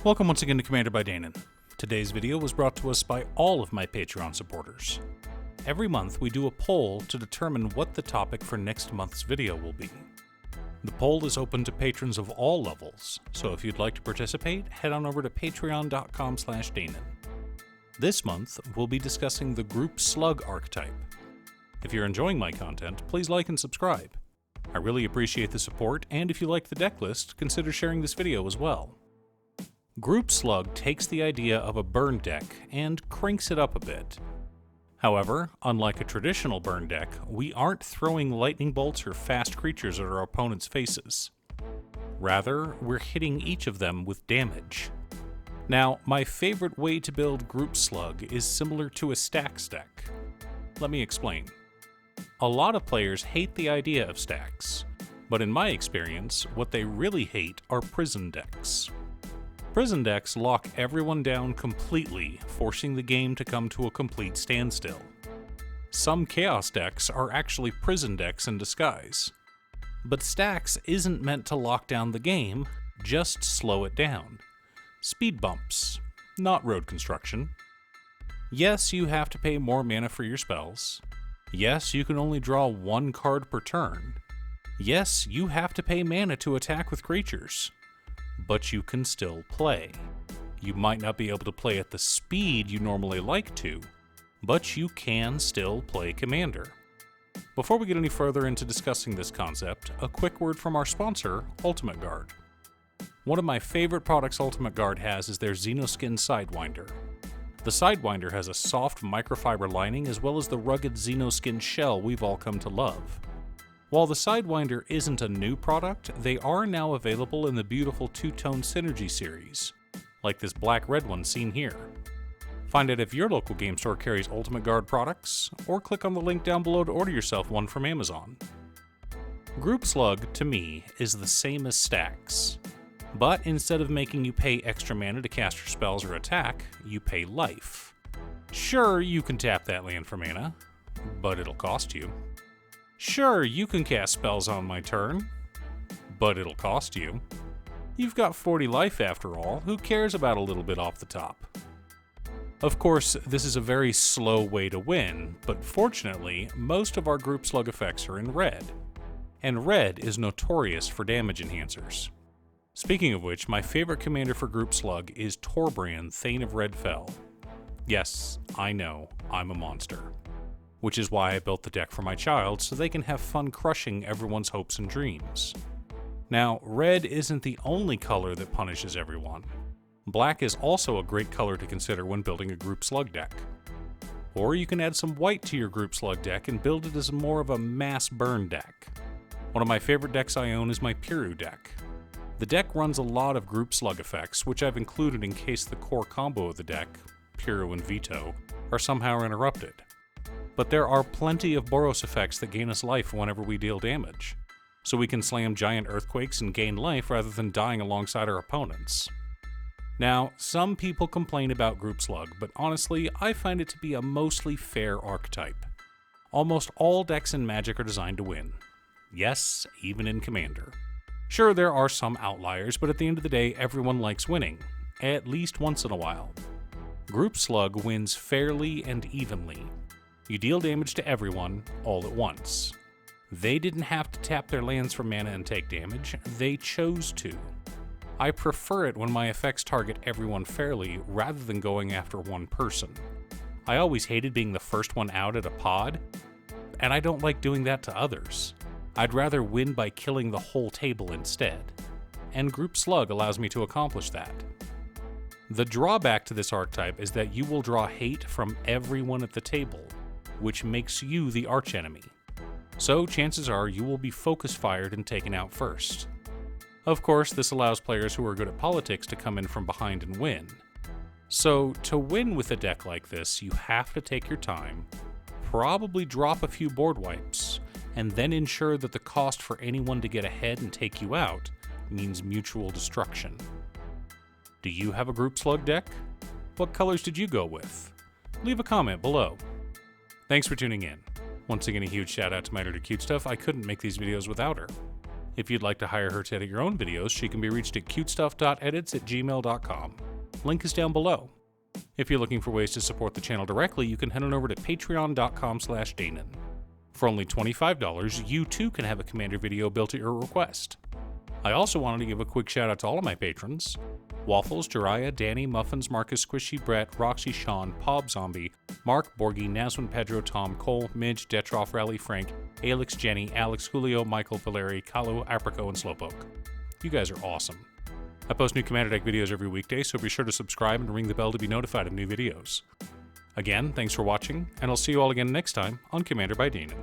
Welcome once again to Commander by Danon. Today's video was brought to us by all of my Patreon supporters. Every month we do a poll to determine what the topic for next month's video will be. The poll is open to patrons of all levels, so if you'd like to participate, head on over to patreon.com/Danon. This month, we'll be discussing the group Slug archetype. If you're enjoying my content, please like and subscribe. I really appreciate the support, and if you like the deck list, consider sharing this video as well. Group Slug takes the idea of a burn deck and cranks it up a bit. However, unlike a traditional burn deck, we aren't throwing lightning bolts or fast creatures at our opponent's faces. Rather, we're hitting each of them with damage. Now, my favorite way to build Group Slug is similar to a stacks deck. Let me explain. A lot of players hate the idea of stacks, but in my experience, what they really hate are prison decks. Prison decks lock everyone down completely, forcing the game to come to a complete standstill. Some chaos decks are actually prison decks in disguise. But stacks isn't meant to lock down the game, just slow it down. Speed bumps, not road construction. Yes, you have to pay more mana for your spells. Yes, you can only draw one card per turn. Yes, you have to pay mana to attack with creatures. But you can still play. You might not be able to play at the speed you normally like to, but you can still play Commander. Before we get any further into discussing this concept, a quick word from our sponsor, Ultimate Guard. One of my favorite products Ultimate Guard has is their Xenoskin Sidewinder. The Sidewinder has a soft microfiber lining as well as the rugged Xenoskin shell we've all come to love. While the Sidewinder isn't a new product, they are now available in the beautiful two-tone Synergy series, like this black-red one seen here. Find out if your local game store carries Ultimate Guard products, or click on the link down below to order yourself one from Amazon. Group Slug, to me, is the same as stacks. But instead of making you pay extra mana to cast your spells or attack, you pay life. Sure, you can tap that land for mana, but it'll cost you. Sure, you can cast spells on my turn, but it'll cost you. You've got 40 life after all, who cares about a little bit off the top? Of course, this is a very slow way to win, but fortunately, most of our Group Slug effects are in red. And red is notorious for damage enhancers. Speaking of which, my favorite commander for Group Slug is Torbrand, Thane of Redfell. Yes, I know, I'm a monster. Which is why I built the deck for my child, so they can have fun crushing everyone's hopes and dreams. Now, red isn't the only color that punishes everyone. Black is also a great color to consider when building a Group Slug deck. Or you can add some white to your Group Slug deck and build it as more of a mass burn deck. One of my favorite decks I own is my Piru deck. The deck runs a lot of Group Slug effects, which I've included in case the core combo of the deck, Piru and Veto, are somehow interrupted. But there are plenty of Boros effects that gain us life whenever we deal damage, so we can slam giant earthquakes and gain life rather than dying alongside our opponents. Now, some people complain about Group Slug, but honestly, I find it to be a mostly fair archetype. Almost all decks in Magic are designed to win. Yes, even in Commander. Sure, there are some outliers, but at the end of the day, everyone likes winning, at least once in a while. Group Slug wins fairly and evenly. You deal damage to everyone, all at once. They didn't have to tap their lands for mana and take damage, they chose to. I prefer it when my effects target everyone fairly, rather than going after one person. I always hated being the first one out at a pod, and I don't like doing that to others. I'd rather win by killing the whole table instead, and Group Slug allows me to accomplish that. The drawback to this archetype is that you will draw hate from everyone at the table, which makes you the archenemy. So chances are you will be focus fired and taken out first. Of course, this allows players who are good at politics to come in from behind and win. So to win with a deck like this, you have to take your time, probably drop a few board wipes, and then ensure that the cost for anyone to get ahead and take you out means mutual destruction. Do you have a Group Slug deck? What colors did you go with? Leave a comment below. Thanks for tuning in. Once again, a huge shout out to my editor CuteStuff. I couldn't make these videos without her. If you'd like to hire her to edit your own videos, she can be reached at cutestuff.edits@gmail.com. Link is down below. If you're looking for ways to support the channel directly, you can head on over to patreon.com/Danon. For only $25, you too can have a Commander video built at your request. I also wanted to give a quick shout out to all of my patrons: Waffles, Jiraiya, Danny, Muffins, Marcus, Squishy, Brett, Roxy, Sean, Pob Zombie, Mark, Borgie, Naswin, Pedro, Tom, Cole, Midge, Detroff, Rally, Frank, Alex, Jenny, Alex, Julio, Michael, Valeri, Kalu, Aprico, and Slowpoke. You guys are awesome. I post new Commander Deck videos every weekday, so be sure to subscribe and ring the bell to be notified of new videos. Again, thanks for watching, and I'll see you all again next time on Commander by Danon.